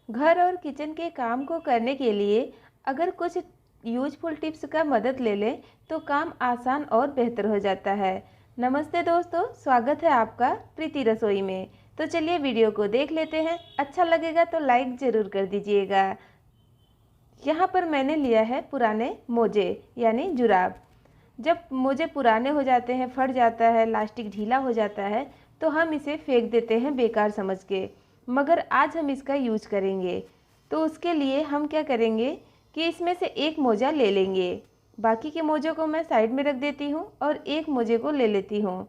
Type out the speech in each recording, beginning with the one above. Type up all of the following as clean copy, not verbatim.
घर और किचन के काम को करने के लिए अगर कुछ यूजफुल टिप्स का मदद ले लें तो काम आसान और बेहतर हो जाता है। नमस्ते दोस्तों, स्वागत है आपका प्रीति रसोई में। तो चलिए वीडियो को देख लेते हैं। अच्छा लगेगा तो लाइक ज़रूर कर दीजिएगा। यहाँ पर मैंने लिया है पुराने मोजे यानी जुराब। जब मोजे पुराने हो जाते हैं, फट जाता है, इलास्टिक ढीला हो जाता है तो हम इसे फेंक देते हैं बेकार समझ के। मगर आज हम इसका यूज़ करेंगे। तो उसके लिए हम क्या करेंगे कि इसमें से एक मोजा ले लेंगे। बाकी के मोजों को मैं साइड में रख देती हूँ और एक मोजे को ले लेती हूँ।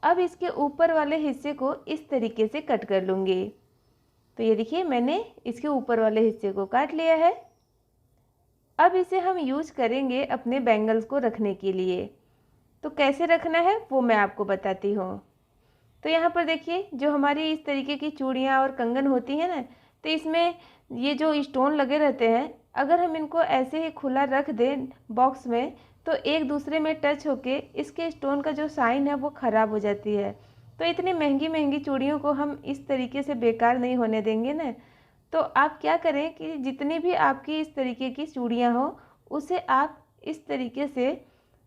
अब इसके ऊपर वाले हिस्से को इस तरीके से कट कर लूँगी। तो ये देखिए, मैंने इसके ऊपर वाले हिस्से को काट लिया है। अब इसे हम यूज करेंगे अपने बैंगल्स को रखने के लिए। तो कैसे रखना है वो मैं आपको बताती हूँ। तो यहाँ पर देखिए, जो हमारी इस तरीके की चूड़ियाँ और कंगन होती हैं ना, तो इसमें ये जो स्टोन लगे रहते हैं, अगर हम इनको ऐसे ही खुला रख दें बॉक्स में तो एक दूसरे में टच होके इसके स्टोन का जो साइन है वो ख़राब हो जाती है। तो इतनी महंगी महंगी चूड़ियों को हम इस तरीके से बेकार नहीं होने देंगे ना। तो आप क्या करें कि जितनी भी आपकी इस तरीके की चूड़ियाँ हो उसे आप इस तरीके से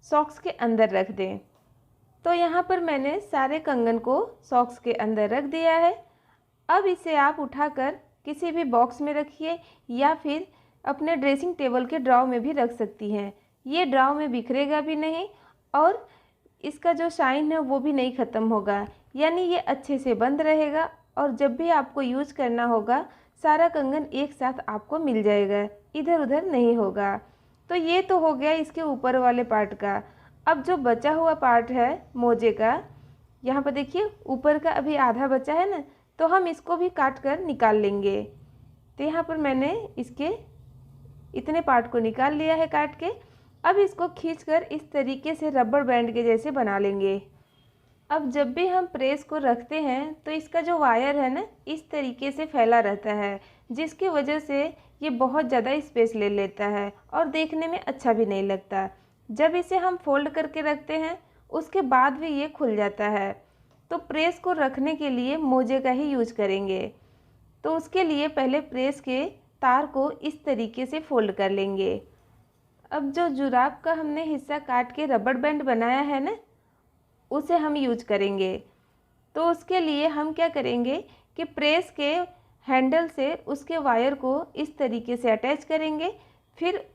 सॉक्स के अंदर रख दें। तो यहाँ पर मैंने सारे कंगन को सॉक्स के अंदर रख दिया है। अब इसे आप उठाकर किसी भी बॉक्स में रखिए या फिर अपने ड्रेसिंग टेबल के ड्रॉर में भी रख सकती हैं। ये ड्रॉर में बिखरेगा भी नहीं और इसका जो शाइन है वो भी नहीं ख़त्म होगा, यानी ये अच्छे से बंद रहेगा। और जब भी आपको यूज करना होगा सारा कंगन एक साथ आपको मिल जाएगा, इधर उधर नहीं होगा। तो ये तो हो गया इसके ऊपर वाले पार्ट का। अब जो बचा हुआ पार्ट है मोजे का, यहाँ पर देखिए ऊपर का अभी आधा बचा है ना, तो हम इसको भी काट कर निकाल लेंगे। तो यहाँ पर मैंने इसके इतने पार्ट को निकाल लिया है काट के। अब इसको खींचकर इस तरीके से रबर बैंड के जैसे बना लेंगे। अब जब भी हम प्रेस को रखते हैं तो इसका जो वायर है ना, इस तरीके से फैला रहता है, जिसकी वजह से ये बहुत ज़्यादा स्पेस ले लेता है और देखने में अच्छा भी नहीं लगता। जब इसे हम फोल्ड करके रखते हैं उसके बाद भी ये खुल जाता है। तो प्रेस को रखने के लिए मोजे का ही यूज करेंगे। तो उसके लिए पहले प्रेस के तार को इस तरीके से फोल्ड कर लेंगे। अब जो जुराब का हमने हिस्सा काट के रबर बैंड बनाया है ना, उसे हम यूज करेंगे। तो उसके लिए हम क्या करेंगे कि प्रेस के हैंडल से उसके वायर को इस तरीके से अटैच करेंगे। फिर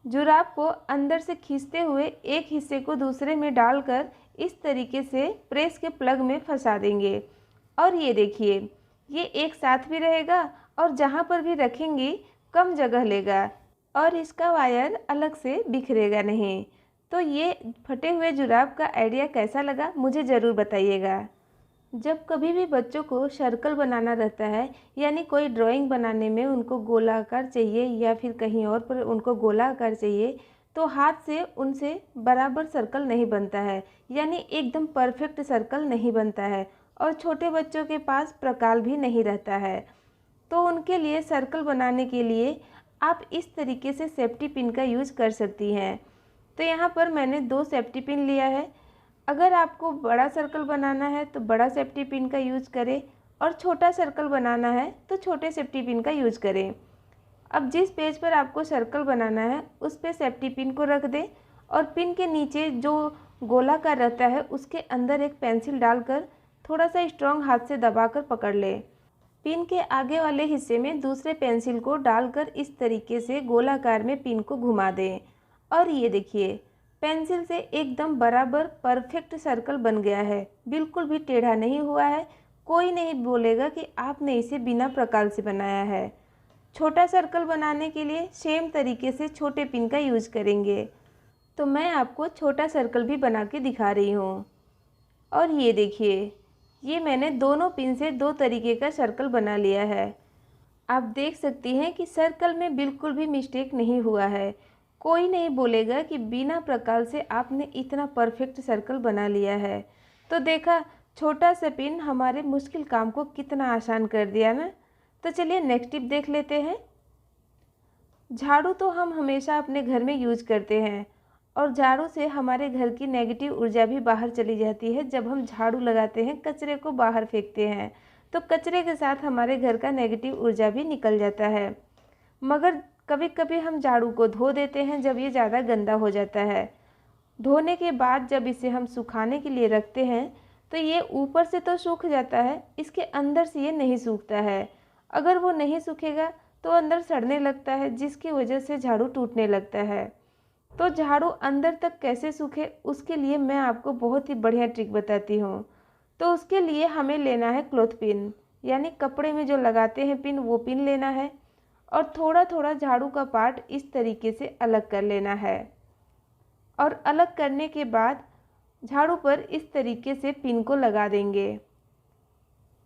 जुराब को अंदर से खींचते हुए एक हिस्से को दूसरे में डालकर इस तरीके से प्रेस के प्लग में फंसा देंगे। और ये देखिए, ये एक साथ भी रहेगा और जहाँ पर भी रखेंगे कम जगह लेगा और इसका वायर अलग से बिखरेगा नहीं। तो ये फटे हुए जुराब का आइडिया कैसा लगा मुझे ज़रूर बताइएगा। जब कभी भी बच्चों को सर्कल बनाना रहता है, यानी कोई ड्राइंग बनाने में उनको गोलाकार चाहिए या फिर कहीं और पर उनको गोलाकार चाहिए, तो हाथ से उनसे बराबर सर्कल नहीं बनता है, यानी एकदम परफेक्ट सर्कल नहीं बनता है। और छोटे बच्चों के पास प्रकाल भी नहीं रहता है। तो उनके लिए सर्कल बनाने के लिए आप इस तरीके से सेफ्टी पिन का यूज़ कर सकती हैं। तो यहाँ पर मैंने 2 सेफ्टी पिन लिया है। अगर आपको बड़ा सर्कल बनाना है तो बड़ा सेफ्टी पिन का यूज़ करें और छोटा सर्कल बनाना है तो छोटे सेफ्टी पिन का यूज़ करें। अब जिस पेज पर आपको सर्कल बनाना है उस पे सेफ्टी पिन को रख दें और पिन के नीचे जो गोलाकार रहता है उसके अंदर एक पेंसिल डालकर थोड़ा सा स्ट्रॉन्ग हाथ से दबाकर पकड़ लें। पिन के आगे वाले हिस्से में दूसरे पेंसिल को डालकर इस तरीके से गोलाकार में पिन को घुमा दें। और ये देखिए, पेंसिल से एकदम बराबर परफेक्ट सर्कल बन गया है, बिल्कुल भी टेढ़ा नहीं हुआ है। कोई नहीं बोलेगा कि आपने इसे बिना प्रकाल से बनाया है। छोटा सर्कल बनाने के लिए सेम तरीके से छोटे पिन का यूज करेंगे। तो मैं आपको छोटा सर्कल भी बना के दिखा रही हूँ। और ये देखिए, ये मैंने दोनों पिन से 2 तरीके का सर्कल बना लिया है। आप देख सकती हैं कि सर्कल में बिल्कुल भी मिस्टेक नहीं हुआ है। कोई नहीं बोलेगा कि बिना प्रकाल से आपने इतना परफेक्ट सर्कल बना लिया है। तो देखा, छोटा सा पिन हमारे मुश्किल काम को कितना आसान कर दिया ना। तो चलिए नेक्स्ट टिप देख लेते हैं। झाड़ू तो हम हमेशा अपने घर में यूज करते हैं और झाड़ू से हमारे घर की नेगेटिव ऊर्जा भी बाहर चली जाती है। जब हम झाड़ू लगाते हैं, कचरे को बाहर फेंकते हैं, तो कचरे के साथ हमारे घर का नेगेटिव ऊर्जा भी निकल जाता है। मगर कभी कभी हम झाड़ू को धो देते हैं जब ये ज़्यादा गंदा हो जाता है। धोने के बाद जब इसे हम सुखाने के लिए रखते हैं तो ये ऊपर से तो सूख जाता है, इसके अंदर से ये नहीं सूखता है। अगर वो नहीं सूखेगा तो अंदर सड़ने लगता है, जिसकी वजह से झाड़ू टूटने लगता है। तो झाड़ू अंदर तक कैसे सूखे उसके लिए मैं आपको बहुत ही बढ़िया ट्रिक बताती हूँ। तो उसके लिए हमें लेना है क्लॉथ पिन, यानी कपड़े में जो लगाते हैं पिन, वो पिन लेना है और थोड़ा थोड़ा झाड़ू का पार्ट इस तरीके से अलग कर लेना है। और अलग करने के बाद झाड़ू पर इस तरीके से पिन को लगा देंगे।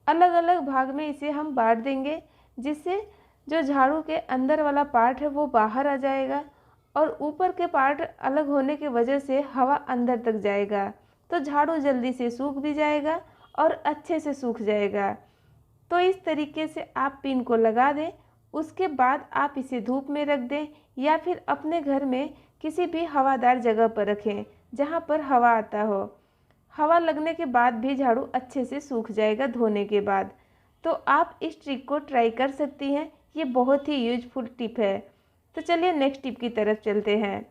अलग अलग भाग में इसे हम बांट देंगे, जिससे जो झाड़ू के अंदर वाला पार्ट है वो बाहर आ जाएगा और ऊपर के पार्ट अलग होने की वजह से हवा अंदर तक जाएगा। तो झाड़ू जल्दी से सूख भी जाएगा और अच्छे से सूख जाएगा। तो इस तरीके से आप पिन को लगा दें। उसके बाद आप इसे धूप में रख दें या फिर अपने घर में किसी भी हवादार जगह पर रखें जहाँ पर हवा आता हो। हवा लगने के बाद भी झाड़ू अच्छे से सूख जाएगा धोने के बाद। तो आप इस ट्रिक को ट्राई कर सकती हैं, ये बहुत ही यूजफुल टिप है। तो चलिए नेक्स्ट टिप की तरफ चलते हैं।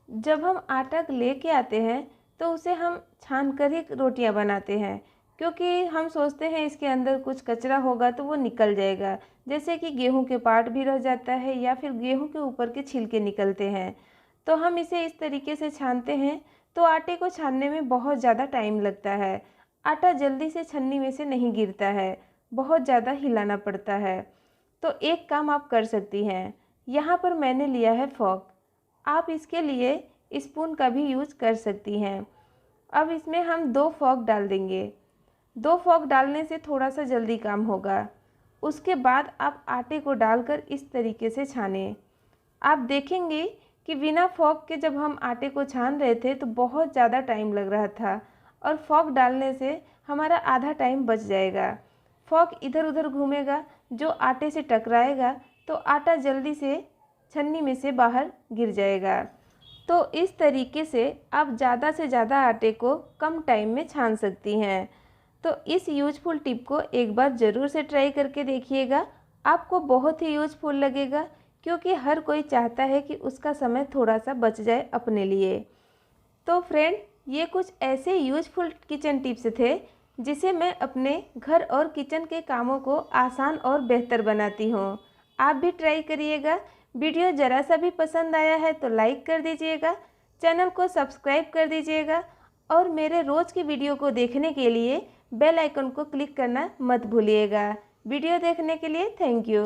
जब हम आटा लेके आते हैं तो उसे हम छान कर ही रोटियां बनाते हैं, क्योंकि हम सोचते हैं इसके अंदर कुछ कचरा होगा तो वो निकल जाएगा, जैसे कि गेहूं के पार्ट भी रह जाता है या फिर गेहूं के ऊपर के छिलके निकलते हैं। तो हम इसे इस तरीके से छानते हैं तो आटे को छानने में बहुत ज़्यादा टाइम लगता है। आटा जल्दी से छन्नी में से नहीं गिरता है, बहुत ज़्यादा हिलाना पड़ता है। तो एक काम आप कर सकती हैं, यहाँ पर मैंने लिया है फॉक। आप इसके लिए स्पून का भी यूज़ कर सकती हैं। अब इसमें हम 2 फॉक डाल देंगे। 2 फॉक डालने से थोड़ा सा जल्दी काम होगा। उसके बाद आप आटे को डालकर इस तरीके से छानें। आप देखेंगे कि बिना फॉक के जब हम आटे को छान रहे थे तो बहुत ज़्यादा टाइम लग रहा था, और फॉक डालने से हमारा आधा टाइम बच जाएगा। फॉक इधर उधर घूमेगा, जो आटे से टकराएगा तो आटा जल्दी से छन्नी में से बाहर गिर जाएगा। तो इस तरीके से आप ज़्यादा से ज़्यादा आटे को कम टाइम में छान सकती हैं। तो इस यूजफुल टिप को एक बार ज़रूर से ट्राई करके देखिएगा, आपको बहुत ही यूजफुल लगेगा, क्योंकि हर कोई चाहता है कि उसका समय थोड़ा सा बच जाए अपने लिए। तो फ्रेंड, ये कुछ ऐसे यूजफुल किचन टिप्स थे जिसे मैं अपने घर और किचन के कामों को आसान और बेहतर बनाती हूँ। आप भी ट्राई करिएगा। वीडियो ज़रा सा भी पसंद आया है तो लाइक कर दीजिएगा, चैनल को सब्सक्राइब कर दीजिएगा और मेरे रोज़ की वीडियो को देखने के लिए बेल आइकन को क्लिक करना मत भूलिएगा। वीडियो देखने के लिए थैंक यू।